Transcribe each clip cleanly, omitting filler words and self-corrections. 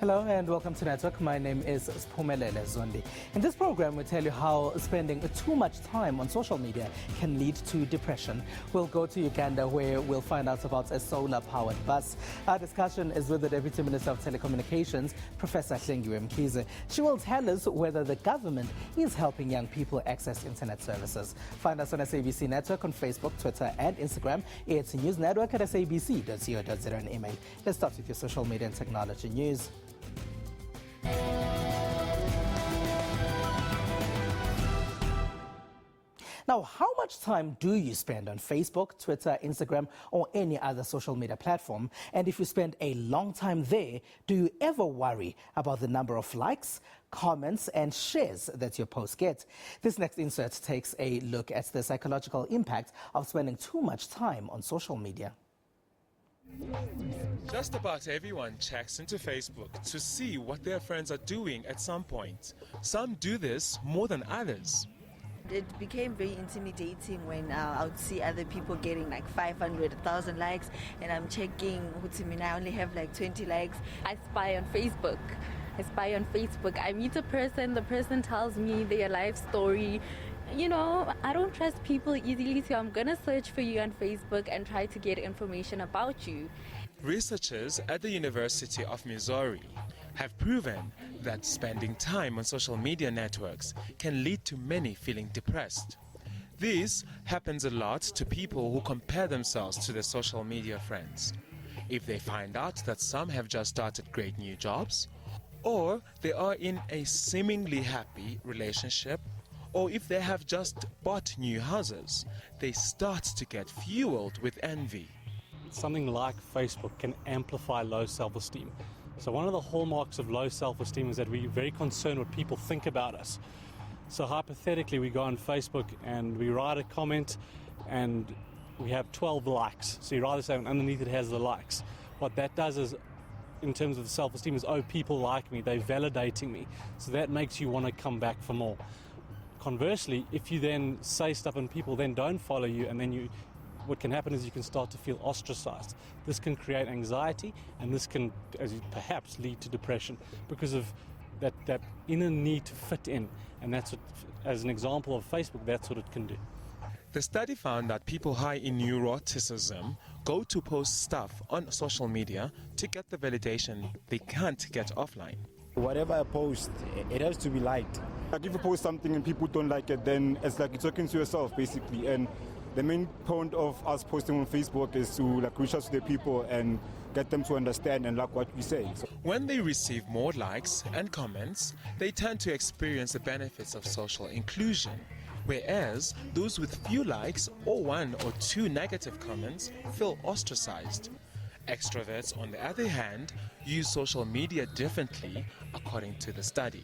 Hello and welcome to Network. My name is Spumelele Zondi. In this program, we tell you how spending too much time on social media can lead to depression. We'll go to Uganda where we'll find out about a solar-powered bus. Our discussion is with the Deputy Minister of Telecommunications, Professor Hlengiwe Mkhize. She will tell us whether the government is helping young people access internet services. Find us on SABC Network on Facebook, Twitter and Instagram. It's News Network at sabc.co.za and email. Let's start with your social media and technology news. Now, how much time do you spend on Facebook, Twitter, Instagram, or any other social media platform? And if you spend a long time there, do you ever worry about the number of likes, comments, and shares that your posts get? This next insert takes a look at the psychological impact of spending too much time on social media. Just about everyone checks into Facebook to see what their friends are doing at some point. Some do this more than others. It became very intimidating when I would see other people getting like 500, 1,000 likes, and I'm checking, I only have like 20 likes. I spy on Facebook. I meet a person, the person tells me their life story. You know, I don't trust people easily, so I'm gonna search for you on Facebook and try to get information about you. Researchers at the University of Missouri have proven that spending time on social media networks can lead to many feeling depressed. This happens a lot to people who compare themselves to their social media friends. If they find out that some have just started great new jobs, or they are in a seemingly happy relationship, or if they have just bought new houses, they start to get fueled with envy. Something like Facebook can amplify low self-esteem. So one of the hallmarks of low self-esteem is that we're very concerned what people think about us. So hypothetically, we go on Facebook and we write a comment and we have 12 likes. So you rather say underneath it has the likes. What that does is, in terms of self-esteem, is, oh, people like me, they're validating me. So that makes you want to come back for more. Conversely, if you then say stuff and people then don't follow you, and then what can happen is you can start to feel ostracized. This can create anxiety, and this can perhaps lead to depression because of that inner need to fit in. And that's what, as an example of Facebook, that's what it can do. The study found that people high in neuroticism go to post stuff on social media to get the validation they can't get offline. Whatever I post, it has to be liked. Like if you post something and people don't like it, then it's like you're talking to yourself basically. And the main point of us posting on Facebook is to like reach out to the people and get them to understand and like what we say. When they receive more likes and comments, they tend to experience the benefits of social inclusion, whereas those with few likes or one or two negative comments feel ostracized. Extroverts, on the other hand, use social media differently, according to the study.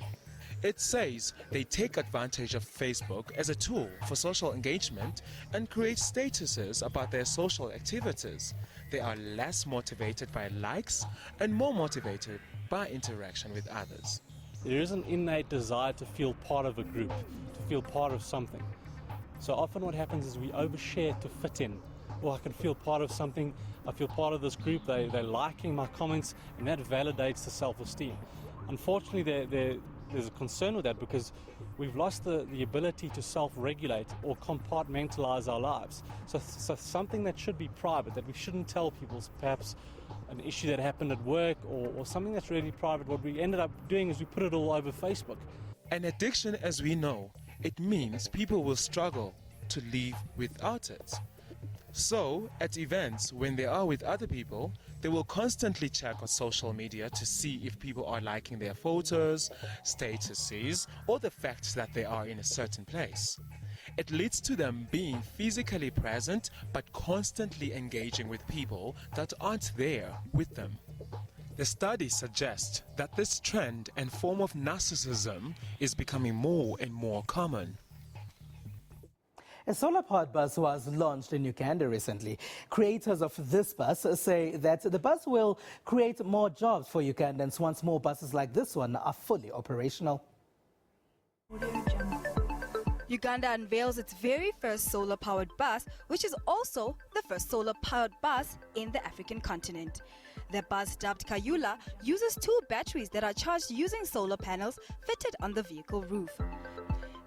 It says they take advantage of Facebook as a tool for social engagement and create statuses about their social activities. They are less motivated by likes and more motivated by interaction with others. There is an innate desire to feel part of a group, to feel part of something. So often what happens is we overshare to fit in. Well, I can feel part of something, I feel part of this group, they're liking my comments, and that validates the self-esteem. Unfortunately, there's a concern with that because we've lost the ability to self-regulate or compartmentalize our lives. So something that should be private, that we shouldn't tell people, perhaps an issue that happened at work or something that's really private, what we ended up doing is we put it all over Facebook. An addiction, as we know, it means people will struggle to live without it. So, at events, when they are with other people, they will constantly check on social media to see if people are liking their photos, statuses, or the fact that they are in a certain place. It leads to them being physically present but constantly engaging with people that aren't there with them. The study suggests that this trend and form of narcissism is becoming more and more common. A solar-powered bus was launched in Uganda recently. Creators of this bus say that the bus will create more jobs for Ugandans once more buses like this one are fully operational. Uganda unveils its very first solar-powered bus, which is also the first solar-powered bus in the African continent. The bus, dubbed Kayula, uses 2 batteries that are charged using solar panels fitted on the vehicle roof.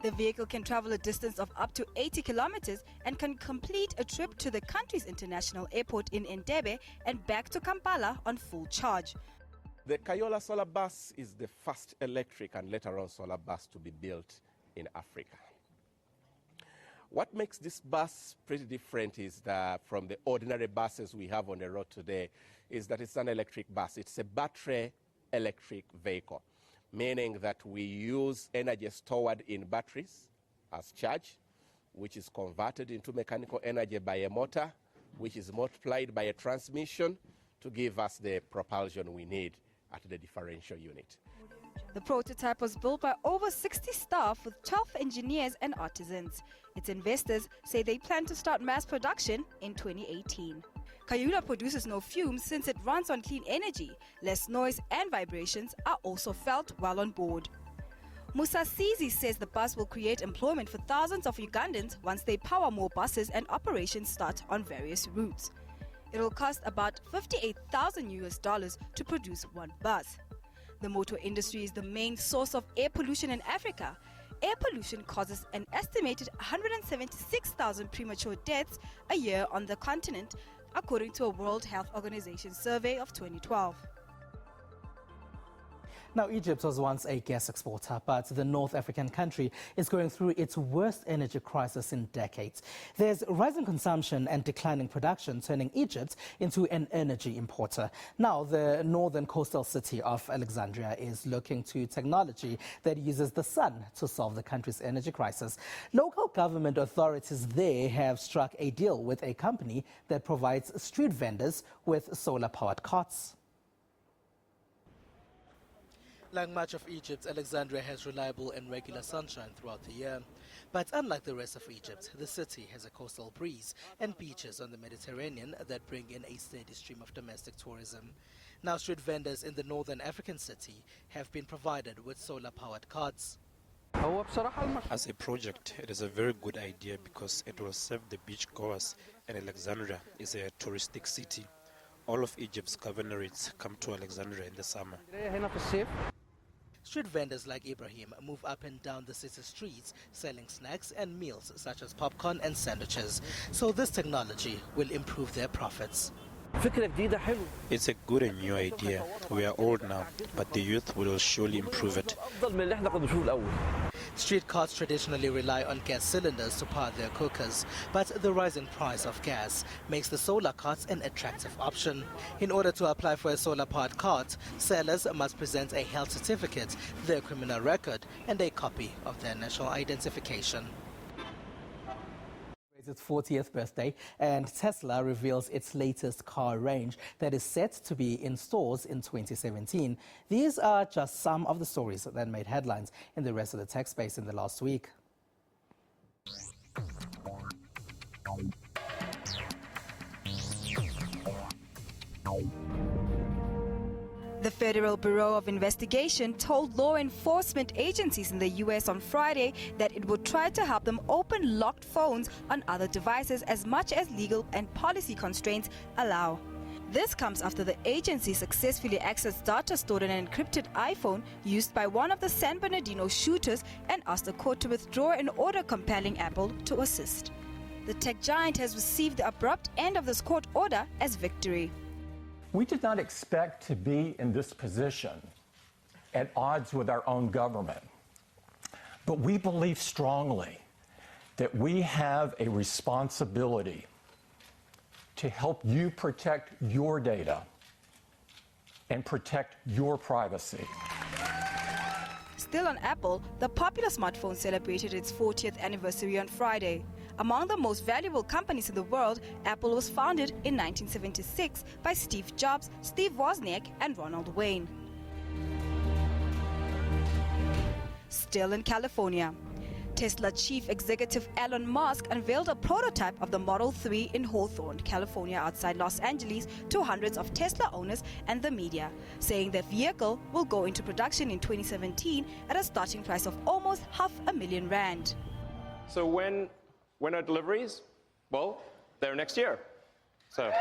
The vehicle can travel a distance of up to 80 kilometers and can complete a trip to the country's international airport in Entebbe and back to Kampala on full charge. The Kayula solar bus is the first electric and later on solar bus to be built in Africa. What makes this bus pretty different is that from the ordinary buses we have on the road today is that it's an electric bus. It's a battery electric vehicle, meaning that we use energy stored in batteries as charge, which is converted into mechanical energy by a motor, which is multiplied by a transmission to give us the propulsion we need at the differential unit. The prototype was built by over 60 staff with 12 engineers and artisans. Its investors say they plan to start mass production in 2018. Kayula produces no fumes since it runs on clean energy. Less noise and vibrations are also felt while on board. Musa Sizi says the bus will create employment for thousands of Ugandans once they power more buses and operations start on various routes. It will cost about $58,000 to produce one bus. The motor industry is the main source of air pollution in Africa. Air pollution causes an estimated 176,000 premature deaths a year on the continent, according to a World Health Organization survey of 2012. Now, Egypt was once a gas exporter, but the North African country is going through its worst energy crisis in decades. There's rising consumption and declining production, turning Egypt into an energy importer. Now, the northern coastal city of Alexandria is looking to technology that uses the sun to solve the country's energy crisis. Local government authorities there have struck a deal with a company that provides street vendors with solar-powered carts. Like much of Egypt, Alexandria has reliable and regular sunshine throughout the year. But unlike the rest of Egypt, the city has a coastal breeze and beaches on the Mediterranean that bring in a steady stream of domestic tourism. Now, street vendors in the northern African city have been provided with solar-powered carts. As a project, it is a very good idea because it will serve the beachgoers, and Alexandria is a touristic city. All of Egypt's governorates come to Alexandria in the summer. Street vendors like Ibrahim move up and down the city streets selling snacks and meals such as popcorn and sandwiches. So this technology will improve their profits. It's a good and new idea. We are old now, but the youth will surely improve it. Street carts traditionally rely on gas cylinders to power their cookers, but the rising price of gas makes the solar carts an attractive option. In order to apply for a solar-powered cart, sellers must present a health certificate, their criminal record, and a copy of their national identification. It's its 40th birthday, and Tesla reveals its latest car range that is set to be in stores in 2017. These are just some of the stories that made headlines in the rest of the tech space in the last week. The Federal Bureau of Investigation told law enforcement agencies in the U.S. on Friday that it would try to help them open locked phones on other devices as much as legal and policy constraints allow. This comes after the agency successfully accessed data stored in an encrypted iPhone used by one of the San Bernardino shooters and asked the court to withdraw an order compelling Apple to assist. The tech giant has received the abrupt end of this court order as victory. We did not expect to be in this position at odds with our own government, but we believe strongly that we have a responsibility to help you protect your data and protect your privacy. Still on Apple, the popular smartphone celebrated its 40th anniversary on Friday. Among the most valuable companies in the world, Apple was founded in 1976 by Steve Jobs, Steve Wozniak, and Ronald Wayne. Still in California, Tesla chief executive Elon Musk unveiled a prototype of the Model 3 in Hawthorne, California, outside Los Angeles, to hundreds of Tesla owners and the media, saying the vehicle will go into production in 2017 at a starting price of almost R500,000. So when are deliveries? Well, they're next year. So.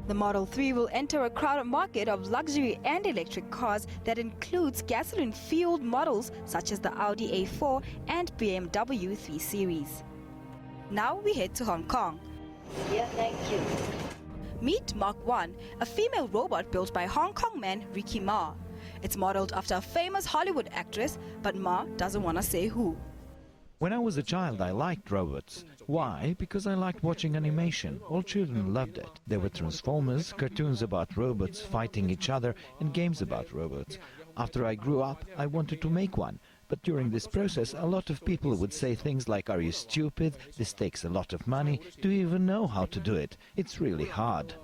The Model 3 will enter a crowded market of luxury and electric cars that includes gasoline-fueled models such as the Audi A4 and BMW 3 Series. Now we head to Hong Kong. Yeah, thank you. Meet Mark 1, a female robot built by Hong Kong man Ricky Ma. It's modeled after a famous Hollywood actress, but Ma doesn't want to say who. When I was a child, I liked robots. Why? Because I liked watching animation. All children loved it. There were Transformers, cartoons about robots fighting each other, and games about robots. After I grew up, I wanted to make one. But during this process, a lot of people would say things like, "Are you stupid? This takes a lot of money. Do you even know how to do it? It's really hard."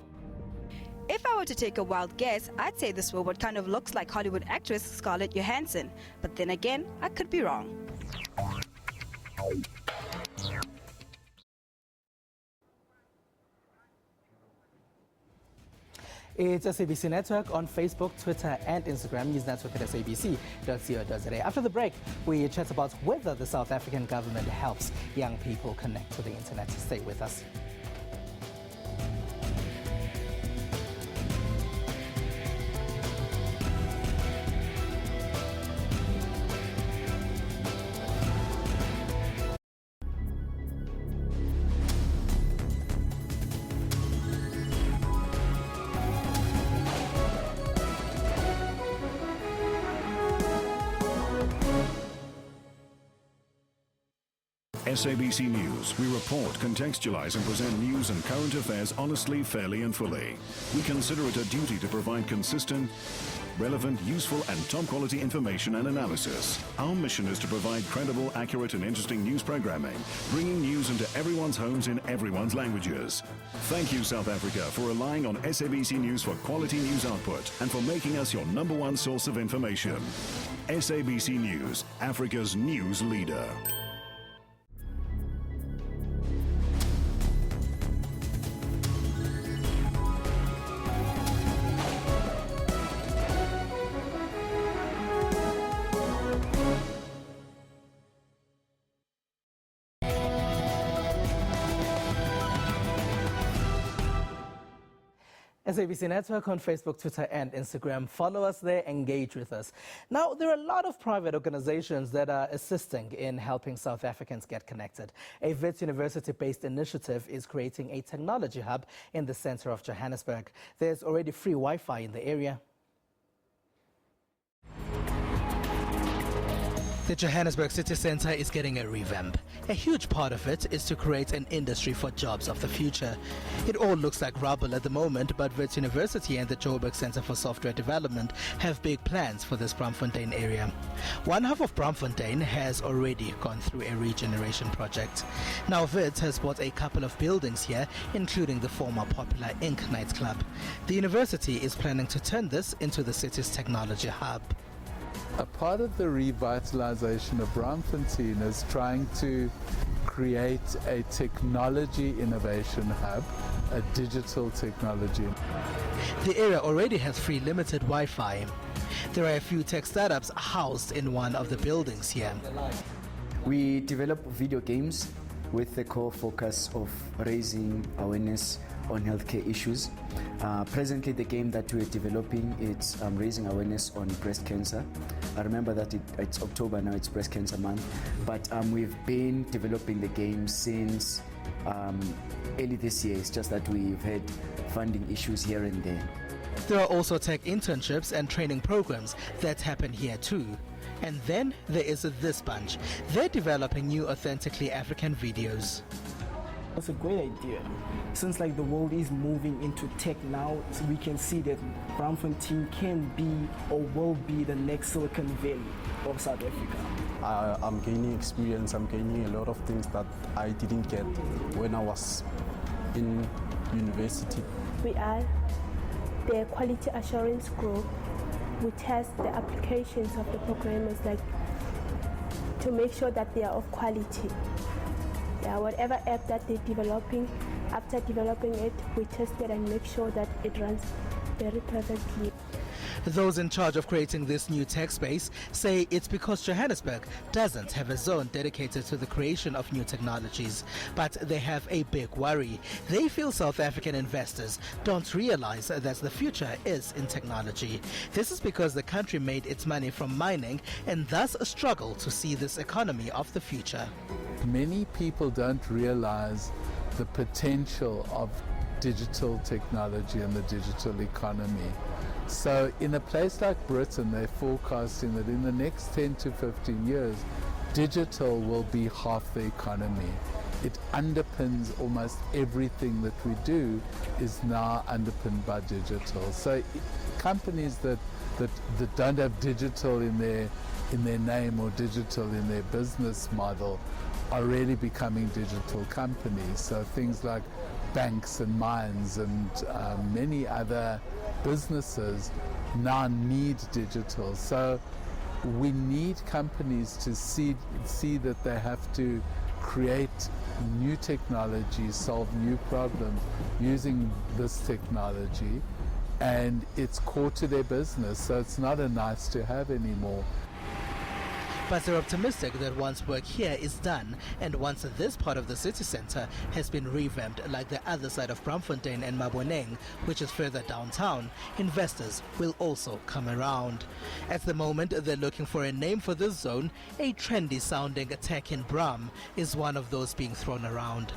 If I were to take a wild guess, I'd say this robot kind of looks like Hollywood actress Scarlett Johansson. But then again, I could be wrong. It's SABC Network on Facebook, Twitter and Instagram. News Network at sabc.co.za. After the break, we chat about whether the South African government helps young people connect to the internet. Stay with us. SABC News. We report, contextualize and present news and current affairs honestly, fairly and fully. We consider it a duty to provide consistent, relevant, useful and top-quality information and analysis. Our mission is to provide credible, accurate and interesting news programming, bringing news into everyone's homes in everyone's languages. Thank you, South Africa, for relying on SABC News for quality news output and for making us your #1 source of information. SABC News, Africa's news leader. SABC Network on Facebook, Twitter and Instagram. Follow us there, engage with us. Now, there are a lot of private organizations that are assisting in helping South Africans get connected. A Wits University-based initiative is creating a technology hub in the center of Johannesburg. There's already free Wi-Fi in the area. The Johannesburg city centre is getting a revamp. A huge part of it is to create an industry for jobs of the future. It all looks like rubble at the moment, but Wits University and the Joburg Centre for Software Development have big plans for this Braamfontein area. One half of Braamfontein has already gone through a regeneration project. Now Wits has bought a couple of buildings here, including the former popular Ink nightclub. The university is planning to turn this into the city's technology hub. A part of the revitalization of Braamfontein is trying to create a technology innovation hub, a digital technology. The area already has free limited Wi-Fi. There are a few tech startups housed in one of the buildings here. We develop video games with the core focus of raising awareness on healthcare issues. Presently, the game that we're developing, it's raising awareness on breast cancer. I remember that it's October now, it's breast cancer month, but we've been developing the game since early this year. It's just that we've had funding issues here and there. There are also tech internships and training programs that happen here too. And then there is this bunch. They're developing new authentically African videos. It's a great idea. Since the world is moving into tech now, so we can see that Braamfontein can be or will be the next Silicon Valley of South Africa. I'm gaining experience, I'm gaining a lot of things that I didn't get when I was in university. We are the quality assurance group. We test the applications of the programmers to make sure that they are of quality. Whatever app that they're developing, after developing it, we test it and make sure that it runs very perfectly. Those in charge of creating this new tech space say it's because Johannesburg doesn't have a zone dedicated to the creation of new technologies. But they have a big worry. They feel South African investors don't realize that the future is in technology. This is because the country made its money from mining and thus struggle to see this economy of the future. Many people don't realize the potential of digital technology and the digital economy. So in a place like Britain, they're forecasting that in the next 10 to 15 years, digital will be half the economy. It underpins almost everything that we do is now underpinned by digital. So companies that don't have digital in their name or digital in their business model are really becoming digital companies. So things like banks and mines and many other businesses now need digital. So we need companies to see that they have to create new technology, solve new problems using this technology, and it's core to their business, so it's not a nice to have anymore. But they're optimistic that once work here is done and once this part of the city centre has been revamped like the other side of Braamfontein and Maboneng, which is further downtown, investors will also come around. At the moment, they're looking for a name for this zone. A trendy sounding tech in Braam is one of those being thrown around.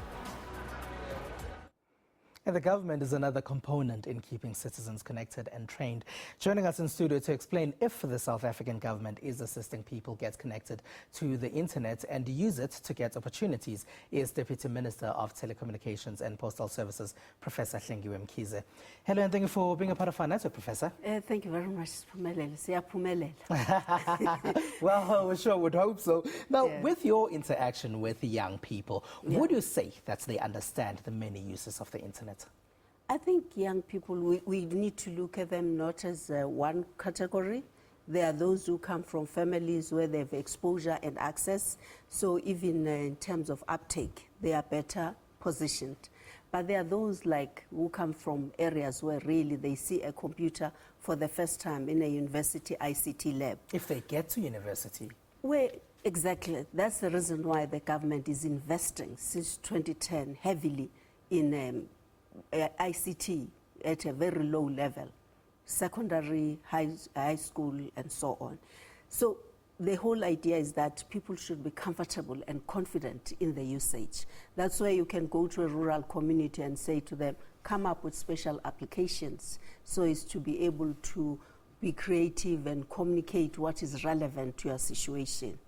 And the government is another component in keeping citizens connected and trained. Joining us in studio to explain if the South African government is assisting people get connected to the internet and use it to get opportunities is Deputy Minister of Telecommunications and Postal Services, Professor Hlengiwe Mkhize. Hello and thank you for being a part of our network, Professor. Thank you very much, Phumelela. Well, we sure would hope so. Now, with your interaction with young people, would you say that they understand the many uses of the internet? I think young people, we need to look at them not as one category. There are those who come from families where they have exposure and access. So even in terms of uptake, they are better positioned. But there are those like who come from areas where really they see a computer for the first time in a university ICT lab. If they get to university. Well, exactly. That's the reason why the government is investing since 2010 heavily in ICT at a very low level, secondary, high school, and so on. So the whole idea is that people should be comfortable and confident in the usage. That's why you can go to a rural community and say to them, come up with special applications so as to be able to be creative and communicate what is relevant to your situation.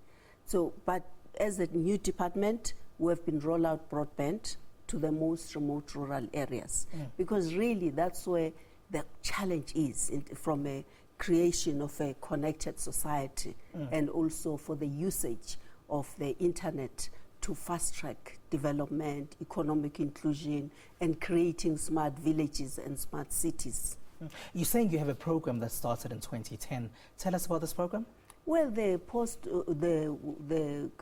So, but as a new department, we have been rolled out broadband to the most remote rural areas, because really that's where the challenge is from a creation of a connected society and also for the usage of the internet to fast-track development, economic inclusion, and creating smart villages and smart cities. You're saying you have a program that started in 2010. Tell us about this program. Well, the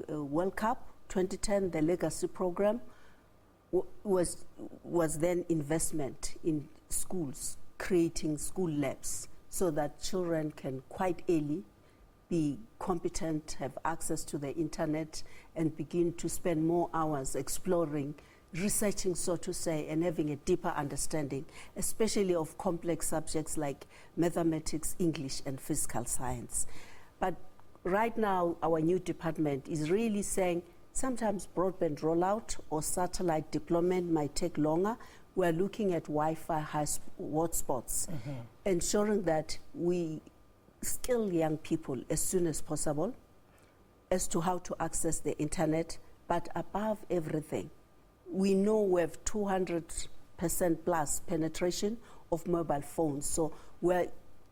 World Cup 2010, the legacy program, was then investment in schools, creating school labs so that children can quite early be competent, have access to the internet, and begin to spend more hours exploring, researching, so to say, and having a deeper understanding, especially of complex subjects like mathematics, English, and physical science. But right now, our new department is really saying sometimes broadband rollout or satellite deployment might take longer. We're looking at Wi-Fi hotspots, ensuring that we skill young people as soon as possible as to how to access the internet. But above everything, we know we have 200% plus penetration of mobile phones. So we're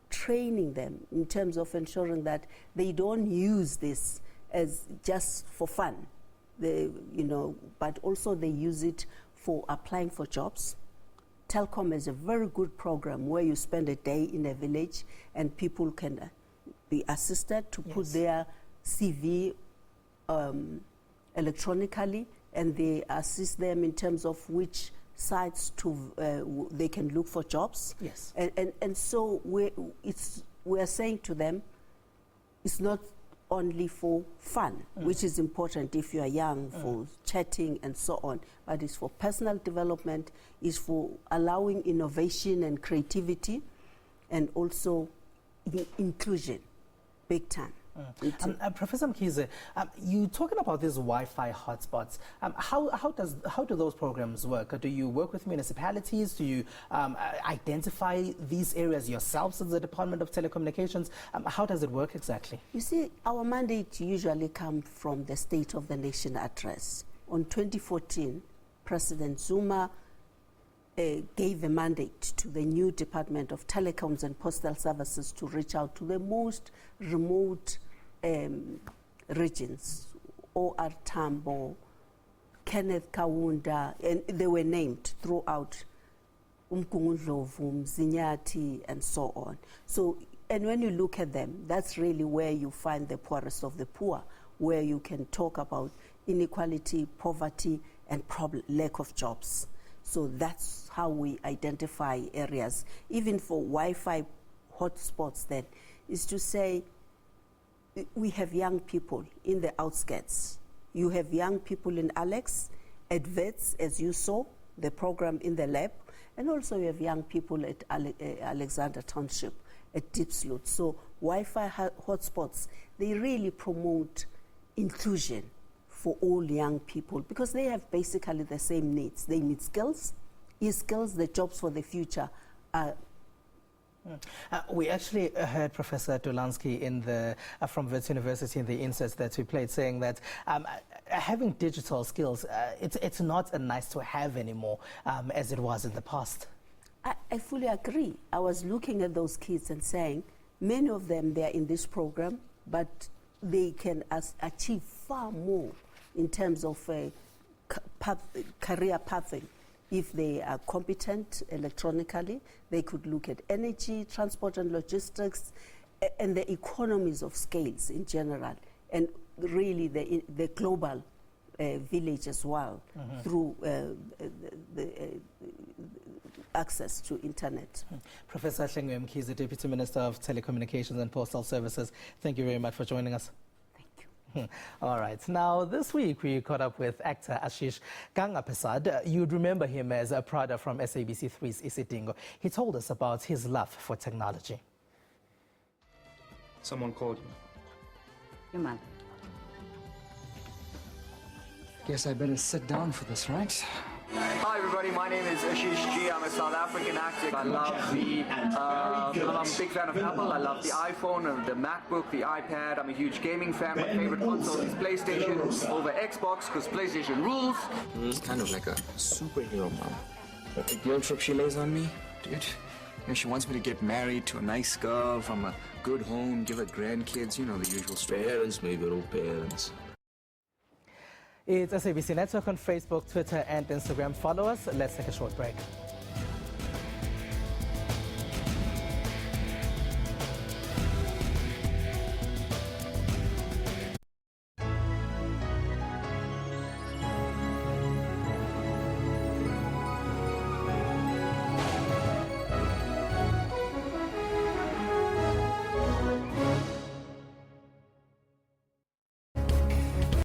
training them in terms of ensuring that they don't use this as just for fun. But also they use it for applying for jobs. Telkom is a very good program where you spend a day in a village and people can be assisted to put their CV electronically, and they assist them in terms of which sites they can look for jobs. Yes. And so it's we are saying to them, it's not only for fun, which is important if you are young, for chatting and so on, but it's for personal development, it's for allowing innovation and creativity, and also inclusion, big time. Professor Mkhize, you talking about these Wi-Fi hotspots. How do those programs work? Do you work with municipalities? Do you identify these areas yourselves as the Department of Telecommunications? How does it work exactly? You see, our mandate usually comes from the State of the Nation address. On 2014, President Zuma gave a mandate to the new Department of Telecoms and Postal Services to reach out to the most remote regions, O.R. Tambo, Kenneth Kaunda, and they were named throughout Umkungundlovu, Mzinyati, and so on. So, and when you look at them, that's really where you find the poorest of the poor, where you can talk about inequality, poverty, and lack of jobs. So that's how we identify areas. Even for Wi-Fi hotspots, then, is to say we have young people in the outskirts. You have young people in Alex, at VETS, as you saw, the program in the lab, and also you have young people at Alexander Township, at Diepsloot. So Wi-Fi hotspots, they really promote inclusion for all young people because they have basically the same needs. They need skills, e-skills, the jobs for the future are. We actually heard Professor Dolansky from Wits University in the inserts that we played saying that having digital skills, it's not a nice to have anymore as it was in the past. I fully agree. I was looking at those kids and saying many of them, they are in this program, but they can achieve far more in terms of career pathing. If they are competent electronically, they could look at energy, transport and logistics, and the economies of scales in general, and really the global village as well, through the access to internet. Professor Hlengwe Mkhize, Deputy Minister of Telecommunications and Postal Services, thank you very much for joining us. All right. Now, this week we caught up with actor Ashish Gangapesad. You'd remember him as a Prada from SABC 3's Isidingo. He told us about his love for technology. Someone called you. Your mother. Guess I better sit down for this, right? Hi everybody, my name is Ashish G. I'm a South African actor. I love I'm a big fan of Apple. I love the iPhone, the MacBook, the iPad. I'm a huge gaming fan. My favorite console is PlayStation over Xbox because PlayStation rules. It's kind of like a superhero mom. But the guilt trip she lays on me, dude. You know, she wants me to get married to a nice girl from a good home, give her grandkids, you know, the usual story. Parents may be parents. It's SABC Network on Facebook, Twitter, and Instagram. Follow us. Let's take a short break.